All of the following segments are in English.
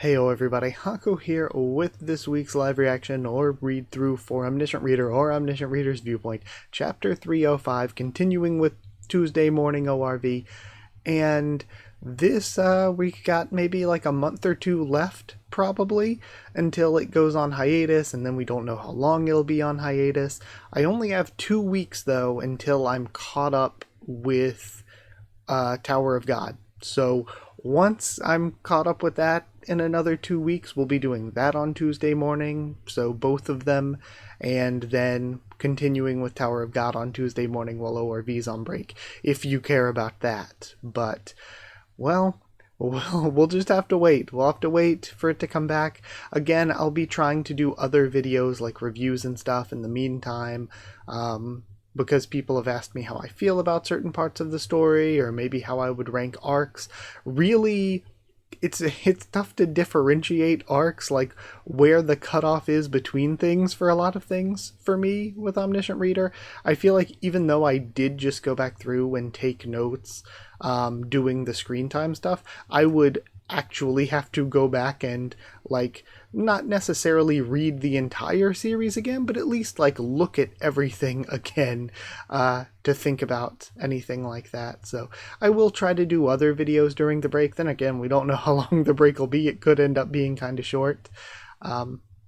Heyo everybody, Haku here with this week's live reaction or read through for Omniscient Reader or Omniscient Reader's Viewpoint, Chapter 305, continuing with Tuesday morning ORV. And this, we got maybe like a month or two left, probably, until it goes on hiatus, and then we don't know how long it'll be on hiatus. I only have 2 weeks, though, until I'm caught up with Tower of God. So once I'm caught up with that in another 2 weeks, we'll be doing that on Tuesday morning, so both of them, and then continuing with Tower of God on Tuesday morning while ORV's on break, if you care about that. But, well, we'll just have to wait. We'll have to wait for it to come back. Again, I'll be trying to do other videos like reviews and stuff in the meantime, because people have asked me how I feel about certain parts of the story, or maybe how I would rank arcs. Really, it's tough to differentiate arcs, like where the cutoff is between things for a lot of things for me with Omniscient Reader. I feel like even though I did just go back through and take notes doing the screen time stuff, I would actually have to go back and, like, not necessarily read the entire series again, but at least like look at everything again to think about anything like that. So I will try to do other videos during the break. Then again, we don't know how long the break will be. It could end up being kind of short.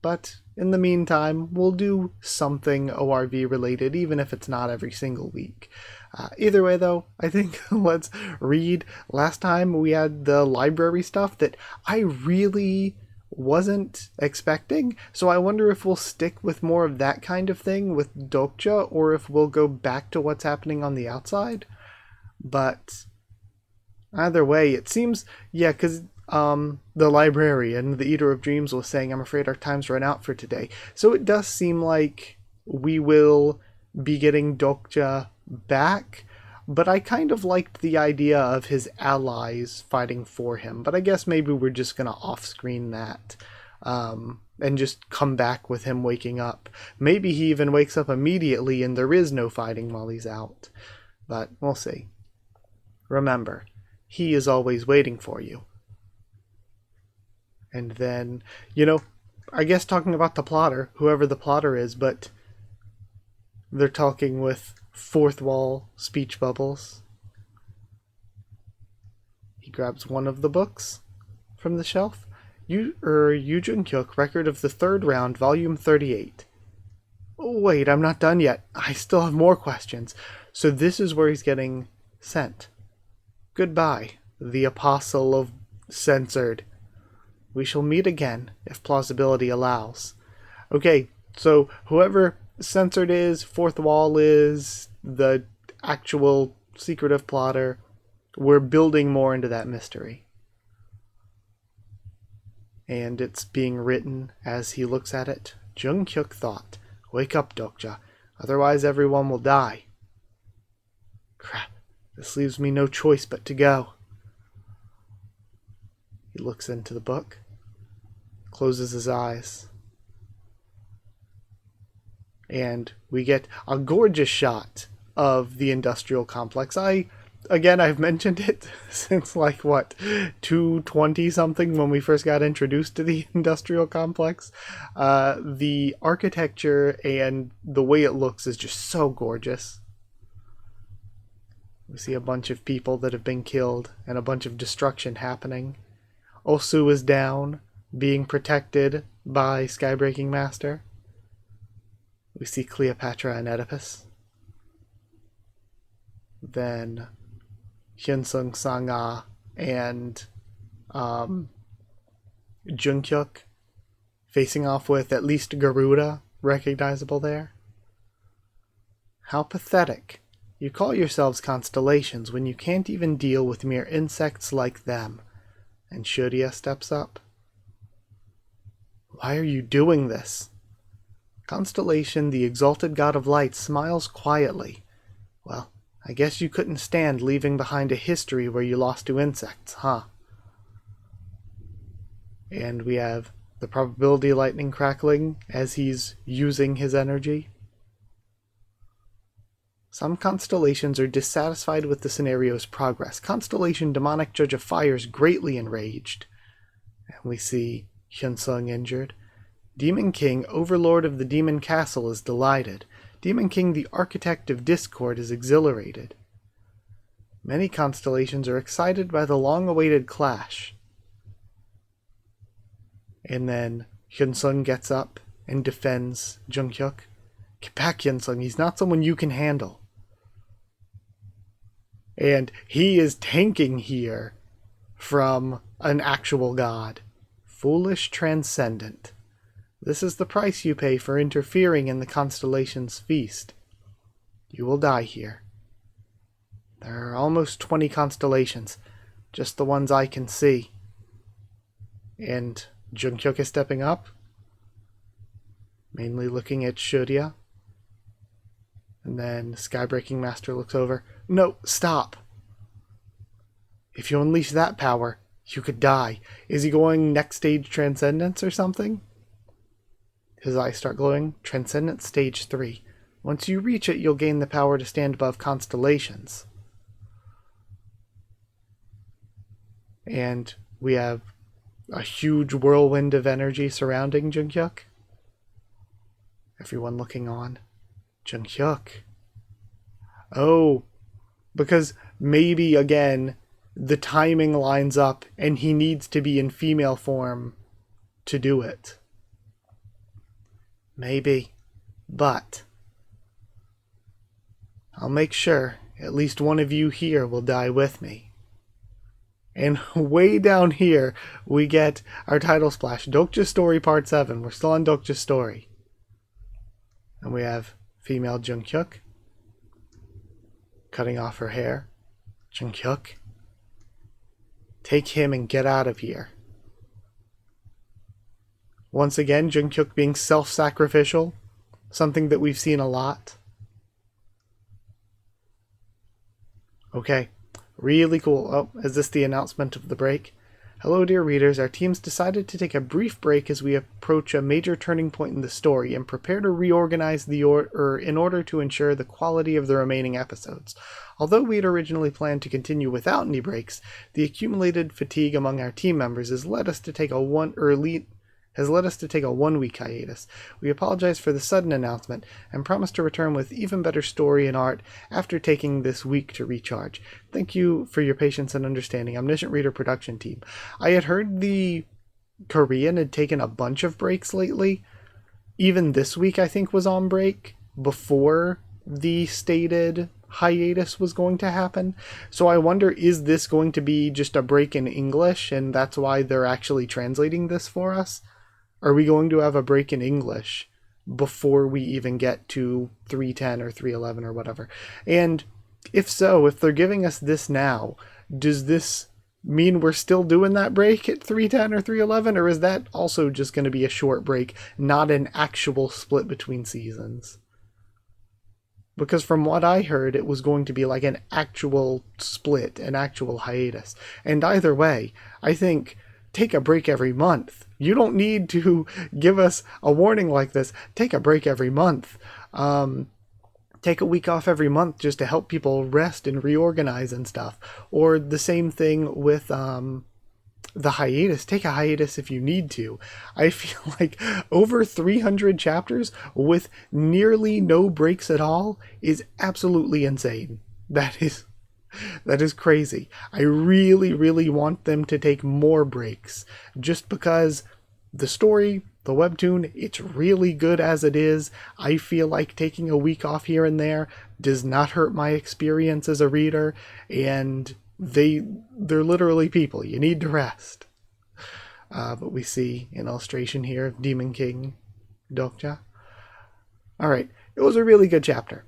But in the meantime, we'll do something ORV related, even if it's not every single week. Either way, though, I think let's read. Last time we had the library stuff that I really wasn't expecting, so I wonder if we'll stick with more of that kind of thing with Dokja, or if we'll go back to what's happening on the outside. But either way, it seems, yeah, because the librarian, the Eater of Dreams, was saying, I'm afraid our time's run out for today. So it does seem like we will be getting Dokja back, but I kind of liked the idea of his allies fighting for him. But I guess maybe we're just going to off-screen that and just come back with him waking up. Maybe he even wakes up immediately and there is no fighting while he's out. But we'll see. Remember, he is always waiting for you. And then, I guess talking about the plotter, whoever the plotter is, but they're talking with fourth wall speech bubbles. He grabs one of the books from the shelf. Yu Jun-kyuk, Record of the Third Round, Volume 38. Oh, wait, I'm not done yet. I still have more questions. So this is where he's getting sent. Goodbye, the Apostle of Censored. We shall meet again, if plausibility allows. Okay, so whoever Censored is, Fourth Wall is, the actual secretive plotter, we're building more into that mystery. And it's being written as he looks at it. Jung-kyuk thought, wake up, Dokja, otherwise everyone will die. Crap, this leaves me no choice but to go. He looks into the book, closes his eyes, and we get a gorgeous shot of the industrial complex. I've mentioned it since like 220 something when we first got introduced to the industrial complex. The architecture and the way it looks is just so gorgeous. We see a bunch of people that have been killed and a bunch of destruction happening. Osu is down, being protected by Skybreaking Master. We see Cleopatra and Oedipus. Then Hyeonseong Sanga and Jung-kyuk facing off with at least Garuda, recognizable there. How pathetic. You call yourselves constellations when you can't even deal with mere insects like them. And Shurya steps up. Why are you doing this? Constellation, the exalted god of light, smiles quietly. Well, I guess you couldn't stand leaving behind a history where you lost to insects, huh? And we have the probability lightning crackling as he's using his energy. Some constellations are dissatisfied with the scenario's progress. Constellation Demonic Judge of Fire is greatly enraged. And we see Hyeonseong injured. Demon King, overlord of the Demon Castle, is delighted. Demon King, the architect of discord, is exhilarated. Many constellations are excited by the long-awaited clash. And then Hyeonseong gets up and defends Junghyuk. Get back, Hyeonseong. He's not someone you can handle. And he is tanking here from an actual god. Foolish transcendent. This is the price you pay for interfering in the constellation's feast. You will die here. There are almost 20 constellations, just the ones I can see. And Junghyuk is stepping up, mainly looking at Shurya. And then Skybreaking Master looks over. No, stop! If you unleash that power, you could die. Is he going next stage Transcendence or something? His eyes start glowing. Transcendence Stage 3. Once you reach it, you'll gain the power to stand above constellations. And we have a huge whirlwind of energy surrounding Junghyuk. Everyone looking on. Junghyuk. Oh, because maybe, again, the timing lines up and he needs to be in female form to do it. Maybe. But I'll make sure at least one of you here will die with me. And way down here, we get our title splash. Dokja's Story Part 7. We're still on Dokja's story. And we have female Junghyuk cutting off her hair. Junghyuk, take him and get out of here. Once again, Junghyuk being self-sacrificial. Something that we've seen a lot. Okay. Really cool. Oh, is this the announcement of the break? Hello, dear readers. Our team's decided to take a brief break as we approach a major turning point in the story and prepare to reorganize the order in order to ensure the quality of the remaining episodes. Although we had originally planned to continue without any breaks, the accumulated fatigue among our team members has led us to take a 1-week hiatus. We apologize for the sudden announcement and promise to return with even better story and art after taking this week to recharge. Thank you for your patience and understanding. Omniscient Reader production team. I had heard the Korean had taken a bunch of breaks lately. Even this week, I think, was on break before the stated hiatus was going to happen. So I wonder, is this going to be just a break in English and that's why they're actually translating this for us? Are we going to have a break in English before we even get to 310 or 311 or whatever? And if so, if they're giving us this now, does this mean we're still doing that break at 310 or 311? Or is that also just going to be a short break, not an actual split between seasons? Because from what I heard, it was going to be like an actual split, an actual hiatus. And either way, I think take a break every month. You don't need to give us a warning like this. Take a break every month. Take a week off every month just to help people rest and reorganize and stuff. Or the same thing with the hiatus. Take a hiatus if you need to. I feel like over 300 chapters with nearly no breaks at all is absolutely insane. That is crazy. I really, really want them to take more breaks just because the story, the webtoon, it's really good as it is. I feel like taking a week off here and there does not hurt my experience as a reader, and they're literally people. You need to rest. But we see an illustration here of Demon King Dokja. Alright, it was a really good chapter.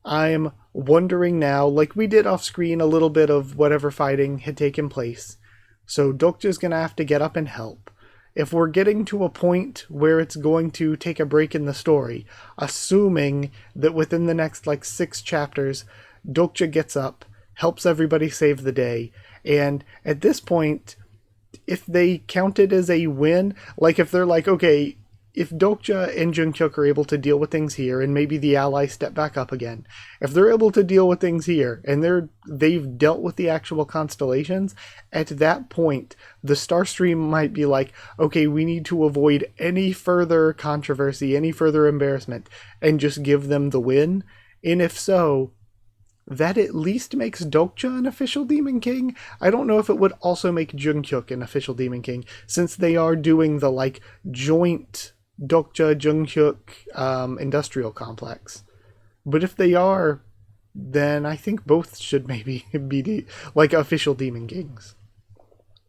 I'm wondering now, like we did off screen, a little bit of whatever fighting had taken place. So Dokja's going to have to get up and help. If we're getting to a point where it's going to take a break in the story, assuming that within the next 6 chapters, Dokja gets up, helps everybody save the day, and at this point, if they count it as a win, like if they're like, okay, if Dokja and Jungkook are able to deal with things here, and maybe the allies step back up again, if they're able to deal with things here, and they've dealt with the actual constellations, at that point, the Star Stream might be like, okay, we need to avoid any further controversy, any further embarrassment, and just give them the win. And if so, that at least makes Dokja an official Demon King. I don't know if it would also make Jungkook an official Demon King, since they are doing the like joint Dokja Jungkook industrial complex. But if they are, then I think both should maybe be like official Demon Kings.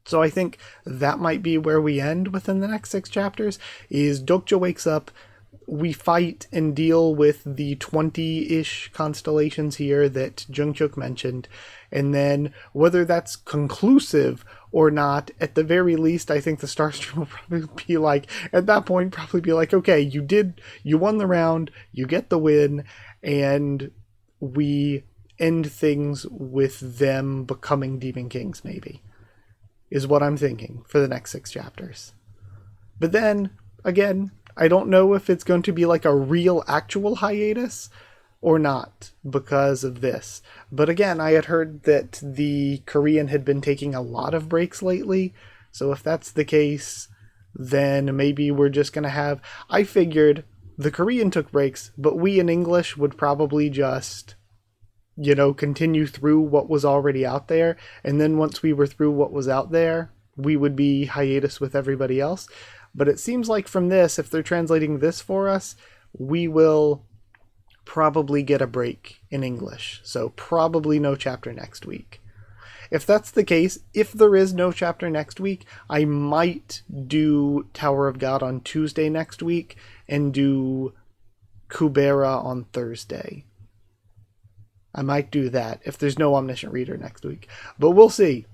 So I think that might be where we end within the next 6 chapters, is Dokja wakes up, we fight and deal with the 20-ish constellations here that Jungkook mentioned, and then whether that's conclusive or not, at the very least, I think the Starstream will probably be like, at that point, probably be like, okay, you won the round, you get the win, and we end things with them becoming Demon Kings, maybe, is what I'm thinking for the next 6 chapters. But then, again, I don't know if it's going to be like a real actual hiatus or not because of this. But again, I had heard that the Korean had been taking a lot of breaks lately. So if that's the case, then maybe we're just going to have... I figured the Korean took breaks, but we in English would probably just, continue through what was already out there. And then once we were through what was out there, we would be hiatus with everybody else. But it seems like from this, if they're translating this for us, we will probably get a break in English. So probably no chapter next week. If that's the case, if there is no chapter next week, I might do Tower of God on Tuesday next week and do Kubera on Thursday. I might do that if there's no Omniscient Reader next week. But we'll see.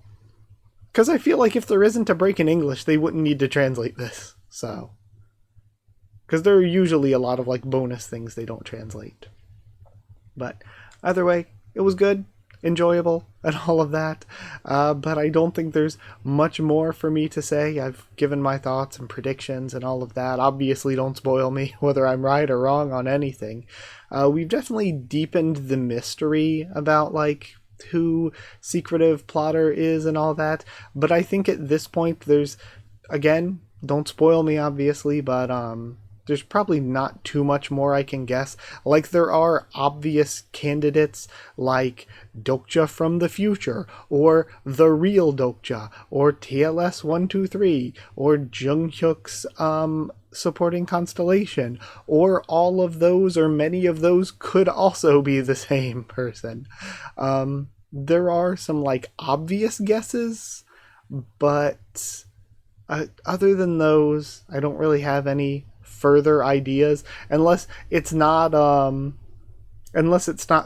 Because I feel like if there isn't a break in English, they wouldn't need to translate this. So, because there are usually a lot of like bonus things they don't translate. But either way, it was good, enjoyable, and all of that. But I don't think there's much more for me to say. I've given my thoughts and predictions and all of that. Obviously, don't spoil me whether I'm right or wrong on anything. We've definitely deepened the mystery about like who Secretive Plotter is and all that, but I think at this point there's, again, don't spoil me obviously, but there's probably not too much more I can guess. Like there are obvious candidates like Dokja from the future, or the real Dokja, or TLS 123, or Junghyuk's supporting constellation, or all of those or many of those could also be the same person. There are some like obvious guesses, but other than those, I don't really have any further ideas, unless it's not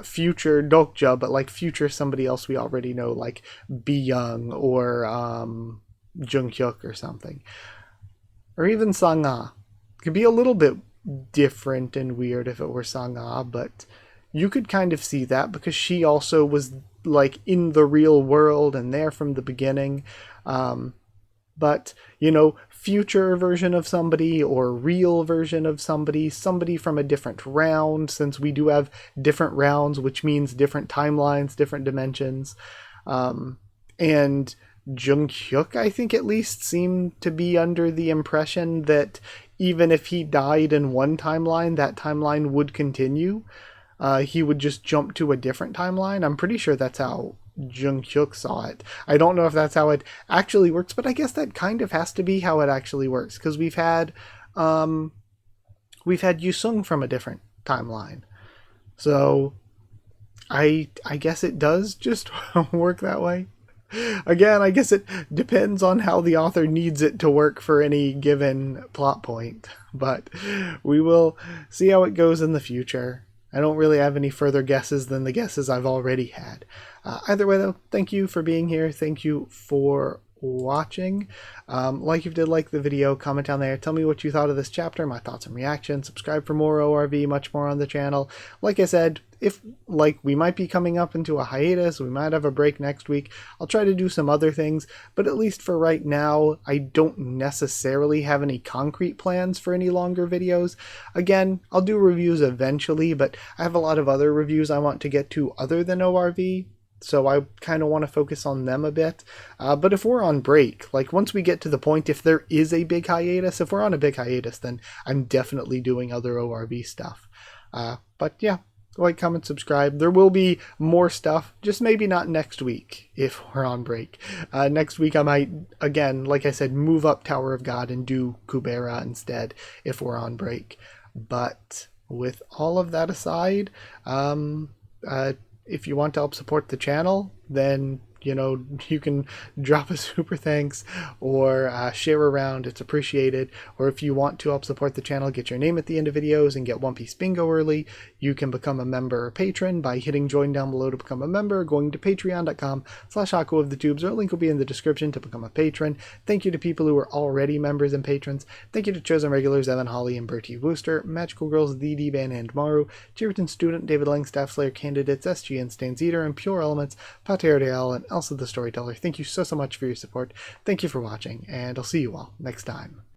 future Dokja, but like future somebody else we already know, like Bi-young or Junghyuk or something, or even Sang-ah. Could be a little bit different and weird if it were Sang-ah, but you could kind of see that because she also was like in the real world and there from the beginning. But, future version of somebody or real version of somebody from a different round, since we do have different rounds, which means different timelines, different dimensions. And Junghyuk, I think at least, seemed to be under the impression that even if he died in one timeline, that timeline would continue. He would just jump to a different timeline. I'm pretty sure that's how Junghyuk saw it. I don't know if that's how it actually works, but I guess that kind of has to be how it actually works, because we've had Yusung from a different timeline. So I guess it does just work that way. Again, I guess it depends on how the author needs it to work for any given plot point, but we will see how it goes in the future. I don't really have any further guesses than the guesses I've already had. Either way, though, thank you for being here. Thank you for watching. Like if you did like the video, comment down there, tell me what you thought of this chapter, my thoughts and reactions, subscribe for more ORV, much more on the channel. Like I said, if we might be coming up into a hiatus, we might have a break next week, I'll try to do some other things, but at least for right now, I don't necessarily have any concrete plans for any longer videos. Again, I'll do reviews eventually, but I have a lot of other reviews I want to get to other than ORV, so I kind of want to focus on them a bit. But if we're on break, once we get to the point, if there is a big hiatus, if we're on a big hiatus, then I'm definitely doing other ORV stuff. But yeah, like, comment, subscribe. There will be more stuff, just maybe not next week if we're on break. Next week I might, again, like I said, move up Tower of God and do Kubera instead if we're on break. But with all of that aside, if you want to help support the channel, then you can drop a super thanks or share around. It's appreciated. Or if you want to help support the channel, get your name at the end of videos and get One Piece Bingo early, you can become a member or patron by hitting join down below to become a member, going to patreon.com/Haku of the Tubes, or a link will be in the description to become a patron. Thank you to people who are already members and patrons. Thank you to chosen regulars Evan Holly and Bertie Wooster, Magical Girls The D-Ban and Maru, Cheerton Student, David Langstaff, Slayer Candidates, SG and Stan Zeter, and Pure Elements, Pater Real, and Elsa the Storyteller. Thank you so much for your support. Thank you for watching, and I'll see you all next time.